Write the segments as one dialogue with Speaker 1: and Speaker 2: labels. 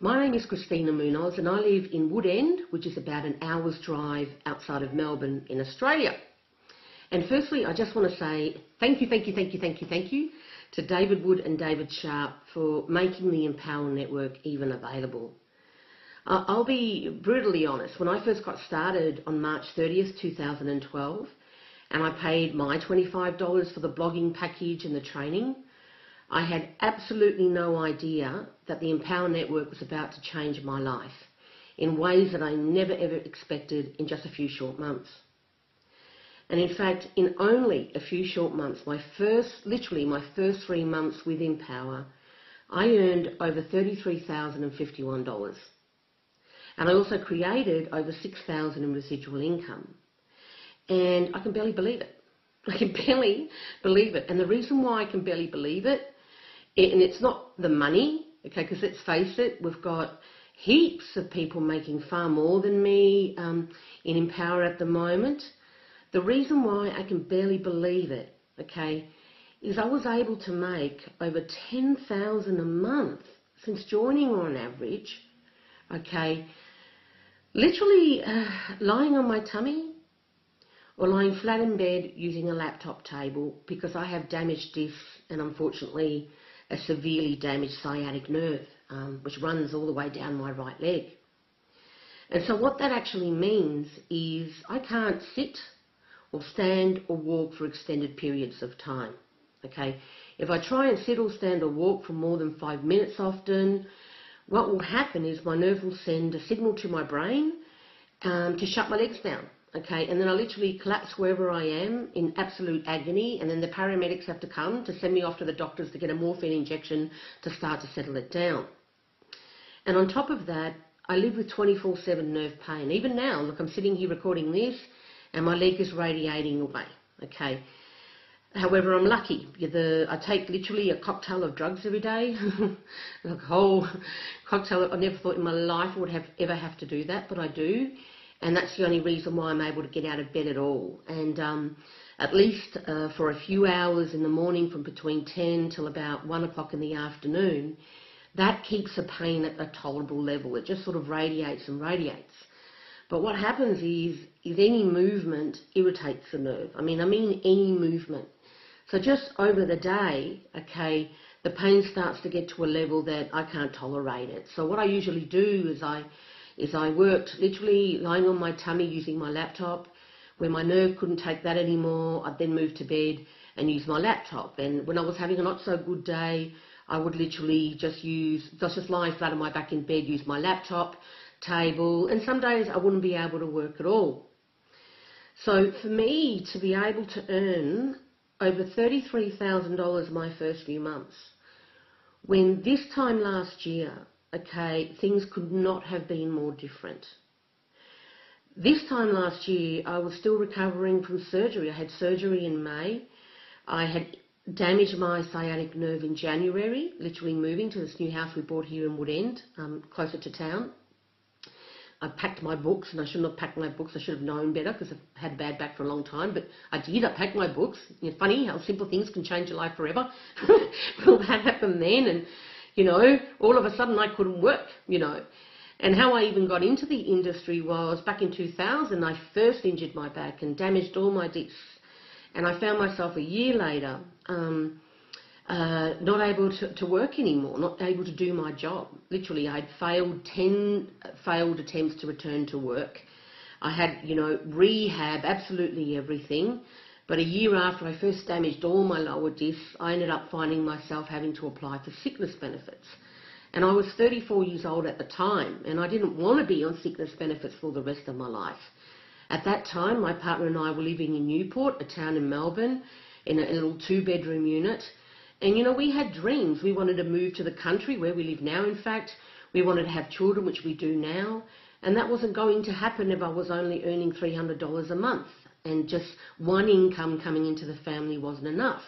Speaker 1: My name is Cristina and I live in Woodend, which is about an hour's drive outside of Melbourne in Australia. And firstly, I just want to say thank you to David Wood and David Sharp for making the Empower Network even available. I'll be brutally honest, when I first got started on March 30th, 2012, and I paid my $25 for the blogging package and the training, I had absolutely no idea that the Empower Network was about to change my life in ways that I never ever expected in just a few short months. And in fact, in only a few short months, literally my first 3 months with Empower, I earned over $33,051. And I also created over $6,000 in residual income. And I can barely believe it. I can barely believe it. And the reason why I can barely believe it, and it's not the money, okay, because let's face it, we've got heaps of people making far more than me in Empower at the moment. The reason why I can barely believe it, okay, is I was able to make over $10,000 a month since joining on average, okay, literally lying on my tummy or lying flat in bed using a laptop table because I have damaged discs and unfortunately a severely damaged sciatic nerve, which runs all the way down my right leg. And so what that actually means is I can't sit or stand or walk for extended periods of time, okay? If I try and sit or stand or walk for more than 5 minutes often, what will happen is my nerve will send a signal to my brain to shut my legs down, okay? And then I literally collapse wherever I am in absolute agony, and then the paramedics have to come to send me off to the doctors to get a morphine injection to start to settle it down. And on top of that, I live with 24/7 nerve pain. Even now, look, I'm sitting here recording this, and my leg is radiating away, okay? However, I'm lucky. I take literally a cocktail of drugs every day, like a whole cocktail. I never thought in my life I would ever have to do that, but I do. And that's the only reason why I'm able to get out of bed at all. And at least for a few hours in the morning from between 10 till about 1 o'clock in the afternoon, that keeps the pain at a tolerable level. It just sort of radiates and radiates. But what happens is any movement irritates the nerve. I mean any movement. So just over the day, okay, the pain starts to get to a level that I can't tolerate it. So what I usually do is I worked literally lying on my tummy using my laptop. When my nerve couldn't take that anymore, I'd then move to bed and use my laptop. And when I was having a not so good day, I would literally just lie flat on my back in bed, use my laptop, table, and some days I wouldn't be able to work at all. So for me to be able to earn over $33,000 my first few months, when this time last year, okay, things could not have been more different. This time last year, I was still recovering from surgery. I had surgery in May. I had damaged my sciatic nerve in January, literally moving to this new house we bought here in Woodend, closer to town. I packed my books, and I shouldn't have packed my books. I should have known better because I've had a bad back for a long time, but I did. I packed my books. It's funny how simple things can change your life forever. Well, that happened then, and all of a sudden I couldn't work, And how I even got into the industry was back in 2000, I first injured my back and damaged all my discs. And I found myself a year later not able to work anymore, not able to do my job. Literally, I'd failed 10 failed attempts to return to work. I had, rehab, absolutely everything. But a year after I first damaged all my lower discs, I ended up finding myself having to apply for sickness benefits. And I was 34 years old at the time, and I didn't want to be on sickness benefits for the rest of my life. At that time, my partner and I were living in Newport, a town in Melbourne, in a little 2-bedroom unit. And, we had dreams. We wanted to move to the country where we live now, in fact. We wanted to have children, which we do now. And that wasn't going to happen if I was only earning $300 a month. And just one income coming into the family wasn't enough.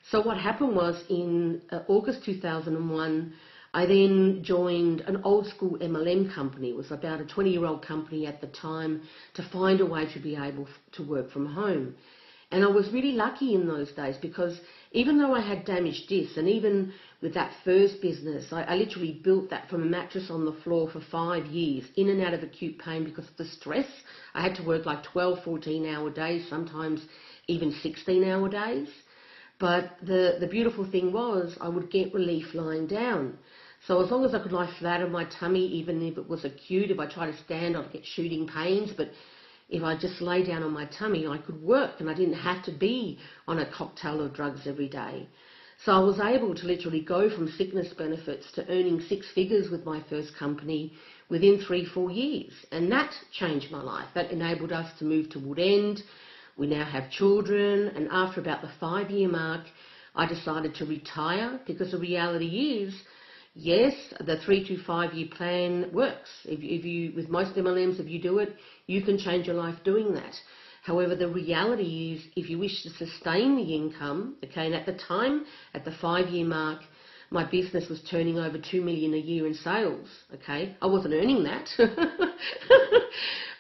Speaker 1: So what happened was in August 2001, I then joined an old school MLM company. It was about a 20-year-old company at the time to find a way to be able to work from home. And I was really lucky in those days because even though I had damaged discs and even with that first business. I literally built that from a mattress on the floor for 5 years, in and out of acute pain because of the stress. I had to work like 12, 14-hour days, sometimes even 16-hour days. But the beautiful thing was I would get relief lying down. So as long as I could lie flat on my tummy, even if it was acute, if I tried to stand, I'd get shooting pains. But if I just lay down on my tummy, I could work and I didn't have to be on a cocktail of drugs every day. So I was able to literally go from sickness benefits to earning 6 figures with my first company within 3-4 years. And that changed my life. That enabled us to move to Woodend. We now have children. And after about the 5-year mark, I decided to retire because the reality is, yes, the 3 to 5 year plan works. If you, with most MLMs, if you do it, you can change your life doing that. However, the reality is, if you wish to sustain the income, okay, and at the time, at the 5-year mark, my business was turning over $2 million a year in sales, okay? I wasn't earning that.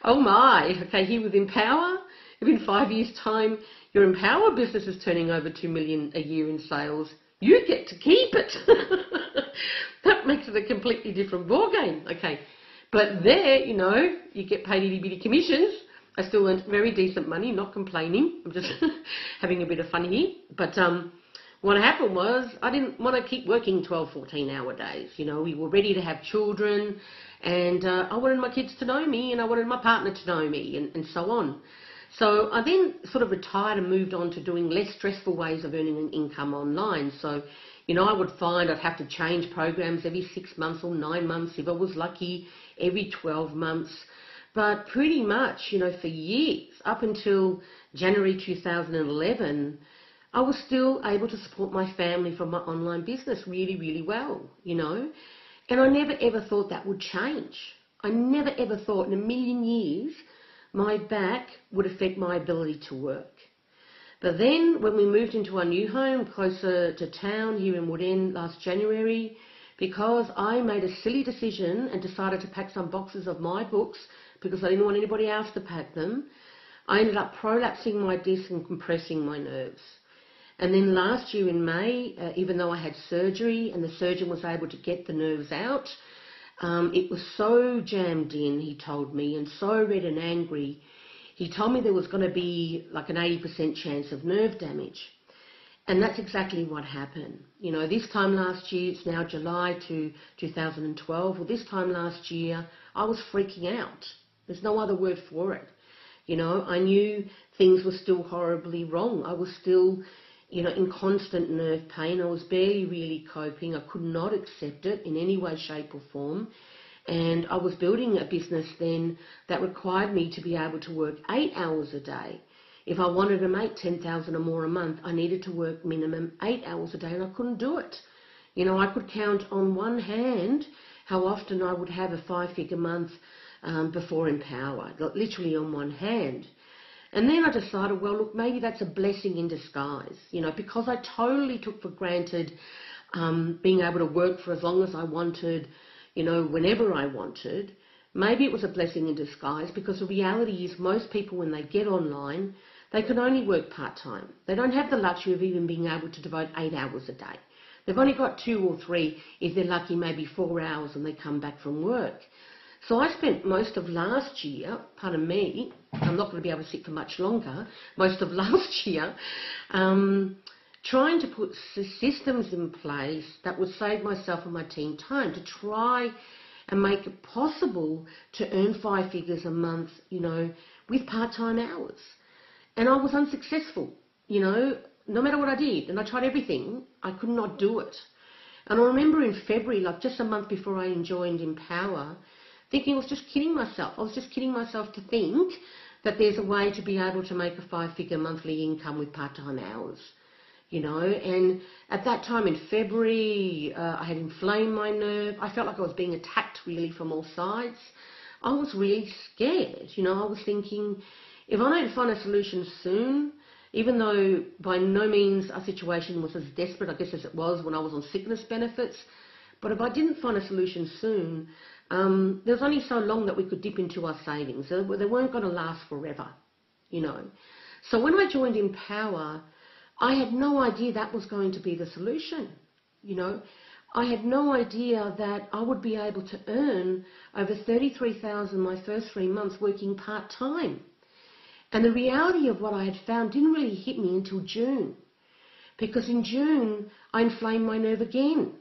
Speaker 1: Oh my, okay, here with Empower, if in 5 years' time, your Empower business is turning over $2 million a year in sales, you get to keep it. That makes it a completely different ballgame, okay? But there, you know, you get paid itty-bitty commissions. I still earned very decent money, not complaining. I'm just having a bit of fun here. But what happened was I didn't want to keep working 12, 14-hour days. You know, we were ready to have children, and I wanted my kids to know me, and I wanted my partner to know me, and so on. So I then sort of retired and moved on to doing less stressful ways of earning an income online. So, you know, I would find I'd have to change programs every 6 months or 9 months, if I was lucky, every 12 months. But pretty much, you know, for years, up until January 2011, I was still able to support my family from my online business really, really well, you know. And I never ever thought that would change. I never ever thought in a million years my back would affect my ability to work. But then when we moved into our new home closer to town here in Woodend last January, because I made a silly decision and decided to pack some boxes of my books because I didn't want anybody else to pack them, I ended up prolapsing my disc and compressing my nerves. And then last year in May, even though I had surgery and the surgeon was able to get the nerves out, it was so jammed in, he told me, and so red and angry. He told me there was going to be like an 80% chance of nerve damage. And that's exactly what happened. You know, this time last year, it's now July 2012, well, this time last year, I was freaking out. There's no other word for it. You know, I knew things were still horribly wrong. I was still, you know, in constant nerve pain. I was barely really coping. I could not accept it in any way, shape or form. And I was building a business then that required me to be able to work 8 hours a day. If I wanted to make $10,000 or more a month, I needed to work minimum 8 hours a day, and I couldn't do it. You know, I could count on one hand how often I would have a 5-figure month before Empower, literally on one hand. And then I decided, well, look, maybe that's a blessing in disguise, you know, because I totally took for granted being able to work for as long as I wanted, you know, whenever I wanted. Maybe it was a blessing in disguise, because the reality is most people, when they get online, they can only work part-time. They don't have the luxury of even being able to devote 8 hours a day. They've only got 2 or 3, if they're lucky, maybe 4 hours when they come back from work. So I spent most of last year, pardon me, I'm not going to be able to sit for much longer, most of last year, trying to put systems in place that would save myself and my team time to try and make it possible to earn 5 figures a month, you know, with part-time hours. And I was unsuccessful, you know, no matter what I did. And I tried everything, I could not do it. And I remember in February, like just a month before I joined Empower, thinking I was just kidding myself. I was just kidding myself to think that there's a way to be able to make a 5-figure monthly income with part-time hours, you know. And at that time in February, I had inflamed my nerve. I felt like I was being attacked really from all sides. I was really scared, you know. I was thinking, if I don't find a solution soon, even though by no means our situation was as desperate, I guess, as it was when I was on sickness benefits, but if I didn't find a solution soon, there was only so long that we could dip into our savings. They weren't going to last forever, you know. So when I joined Empower, I had no idea that was going to be the solution. you know. I had no idea that I would be able to earn over $33,000 my first 3 months working part-time. And the reality of what I had found didn't really hit me until June. Because in June, I inflamed my nerve again.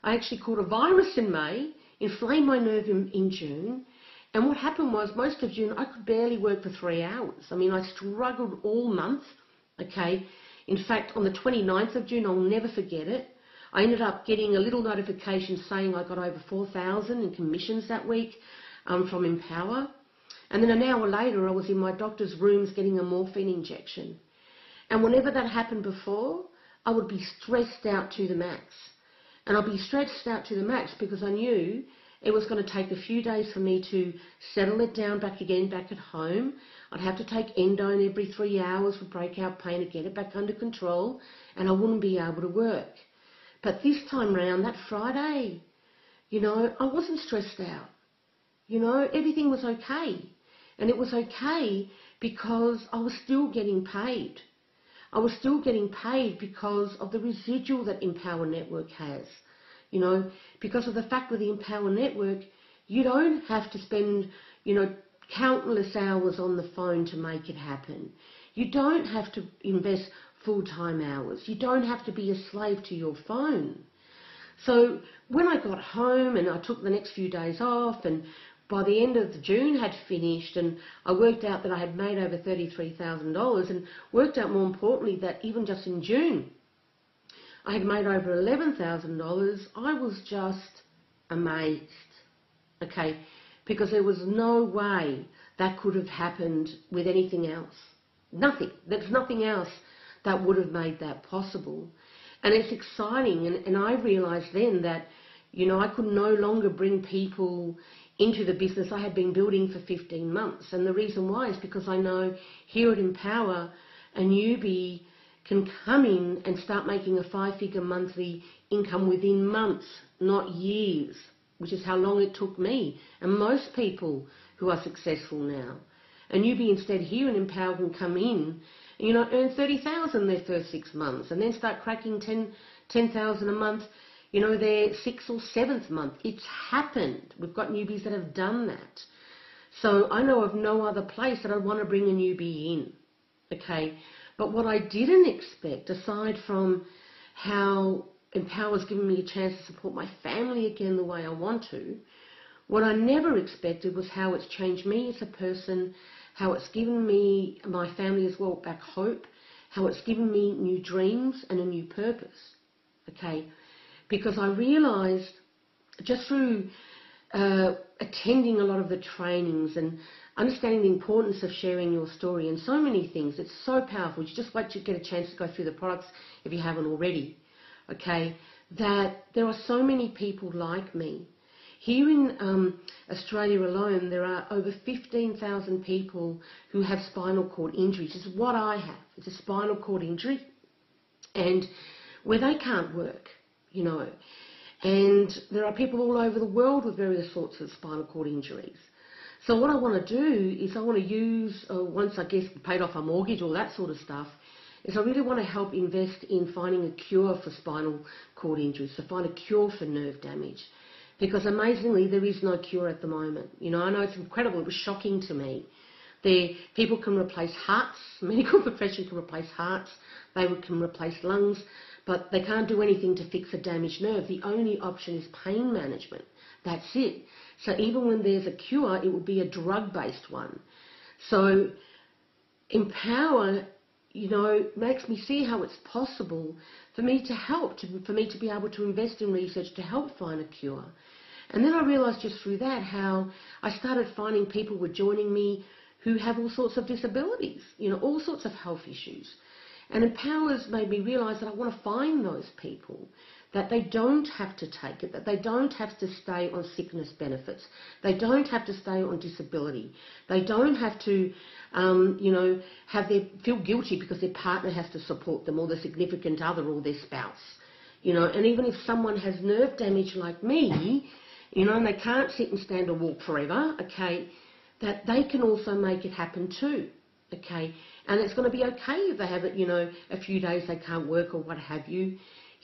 Speaker 1: I actually caught a virus in May, inflamed my nerve in June. And what happened was, most of June, I could barely work for 3 hours. I mean, I struggled all month, okay. In fact, on the 29th of June, I'll never forget it, I ended up getting a little notification saying I got over 4,000 in commissions that week from Empower. And then an hour later, I was in my doctor's rooms getting a morphine injection. And whenever that happened before, I would be stressed out to the max. And I'd be stressed out to the max because I knew it was going to take a few days for me to settle it down back at home. I'd have to take endone every 3 hours for breakout pain to get it back under control, and I wouldn't be able to work. But this time round, that Friday, you know, I wasn't stressed out. You know, everything was okay. And it was okay because I was still getting paid. I was still getting paid because of the residual that Empower Network has. You know, because of the fact with the Empower Network, you don't have to spend, you know, countless hours on the phone to make it happen. You don't have to invest full-time hours. You don't have to be a slave to your phone. So when I got home and I took the next few days off, and by the end of June had finished, and I worked out that I had made over $33,000, and worked out more importantly that even just in June I had made over $11,000, I was just amazed, okay, because there was no way that could have happened with anything else. Nothing. There's nothing else that would have made that possible. And it's exciting, and I realised then that, you know, I could no longer bring people into the business I had been building for 15 months. And the reason why is because I know here at Empower, a newbie can come in and start making a 5-figure monthly income within months, not years, which is how long it took me and most people who are successful now. A newbie instead here in Empower can come in, you know, earn $30,000 their first 6 months, and then start cracking $10,000 a month, you know, their 6th or 7th month. It's happened. We've got newbies that have done that. So I know of no other place that I'd want to bring a newbie in, okay? But what I didn't expect, aside from how Empower's given me a chance to support my family again the way I want to, what I never expected was how it's changed me as a person, how it's given me, my family as well, back hope, how it's given me new dreams and a new purpose, okay? Because I realised just through attending a lot of the trainings and understanding the importance of sharing your story and so many things, it's so powerful. You just wait to get a chance to go through the products if you haven't already, okay, that there are so many people like me. Here in Australia alone, there are over 15,000 people who have spinal cord injuries. This is what I have. It's a spinal cord injury, and where they can't work, you know. And there are people all over the world with various sorts of spinal cord injuries. So what I want to do is I want to use, once I guess paid off a mortgage, all that sort of stuff, is I really want to help invest in finding a cure for spinal cord injuries, to find a cure for nerve damage. Because amazingly, there is no cure at the moment. You know, I know it's incredible. It was shocking to me. People can replace hearts. Medical profession can replace hearts. They can replace lungs. But they can't do anything to fix a damaged nerve. The only option is pain management. That's it. So even when there's a cure, it would be a drug-based one. So Empower, you know, makes me see how it's possible for me to help, for me to be able to invest in research to help find a cure. And then I realised just through that how I started finding people were joining me who have all sorts of disabilities, you know, all sorts of health issues. And Empower's made me realise that I want to find those people, that they don't have to take it, that they don't have to stay on sickness benefits, they don't have to stay on disability, they don't have to, you know, feel guilty because their partner has to support them, or their significant other, or their spouse, you know. And even if someone has nerve damage like me, you know, and they can't sit and stand or walk forever, okay, that they can also make it happen too, okay. And it's going to be okay if they have it, you know, a few days they can't work or what have you.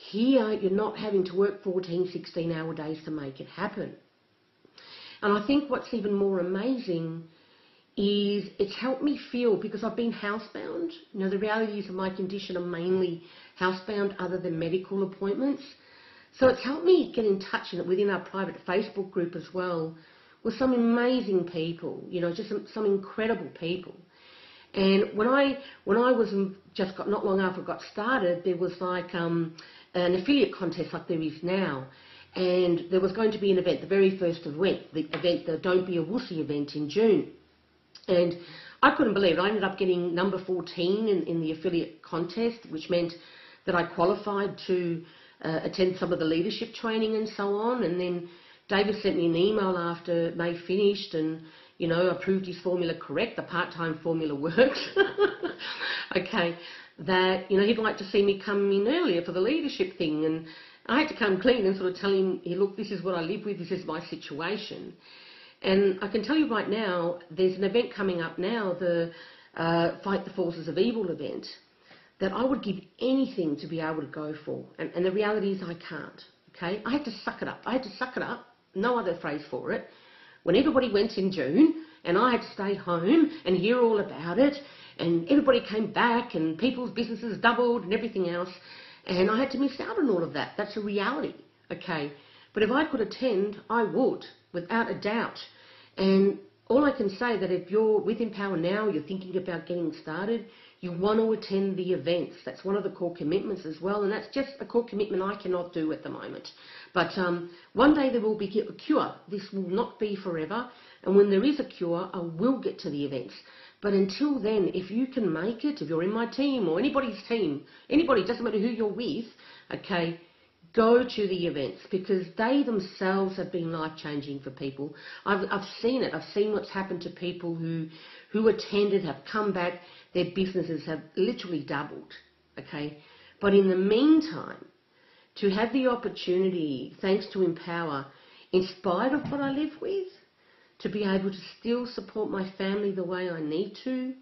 Speaker 1: Here, you're not having to work 14, 16-hour days to make it happen. And I think what's even more amazing is it's helped me feel, because I've been housebound. You know, the reality is of my condition, I'm mainly housebound other than medical appointments. So it's helped me get in touch within our private Facebook group as well with some amazing people, you know, just some incredible people. And when I was just not long after I got started, there was like an affiliate contest like there is now. And there was going to be an event, the very first event, the Don't Be a Wussy event in June. And I couldn't believe it. I ended up getting number 14 in the affiliate contest, which meant that I qualified to attend some of the leadership training and so on. And then David sent me an email after May finished and, you know, approved his formula correct. The part-time formula works. Okay. That, you know, he'd like to see me come in earlier for the leadership thing. And I had to come clean and sort of tell him, hey, look, this is what I live with. This is my situation. And I can tell you right now, there's an event coming up now, the Fight the Forces of Evil event, that I would give anything to be able to go for. And the reality is I can't, okay? I had to suck it up. I had to suck it up, no other phrase for it. When everybody went in June and I had to stay home and hear all about it, and everybody came back and people's businesses doubled and everything else, and I had to miss out on all of that. That's a reality, okay? But if I could attend, I would, without a doubt. And all I can say that if you're with Empower Now, you're thinking about getting started, you want to attend the events. That's one of the core commitments as well, and that's just a core commitment I cannot do at the moment. But one day there will be a cure. This will not be forever, and when there is a cure, I will get to the events. But until then, if you can make it, if you're in my team or anybody's team, anybody, doesn't matter who you're with, okay, go to the events, because they themselves have been life-changing for people. I've seen it. I've seen what's happened to people who attended, have come back, their businesses have literally doubled, okay? But in the meantime, to have the opportunity, thanks to Empower, in spite of what I live with, to be able to still support my family the way I need to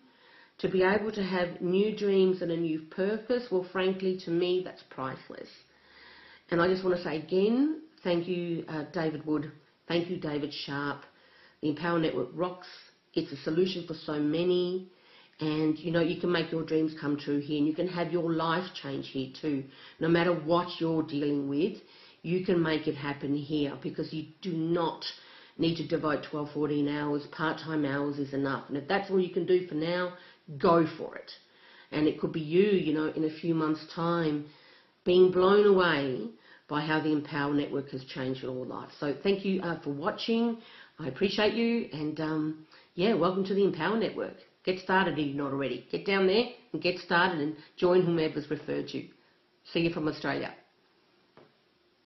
Speaker 1: be able to have new dreams and a new purpose, well, frankly, to me, that's priceless. And I just want to say again, thank you, David Wood. Thank you, David Sharp. The Empower Network rocks. It's a solution for so many. And, you know, you can make your dreams come true here, and you can have your life change here too. No matter what you're dealing with, you can make it happen here, because you do not need to devote 12, 14 hours. Part-time hours is enough. And if that's all you can do for now, go for it. And it could be you know, in a few months' time, being blown away by how the Empower Network has changed your life. So thank you for watching. I appreciate you. And, yeah, welcome to the Empower Network. Get started if you're not already. Get down there and get started and join whomever's referred you. See you from Australia.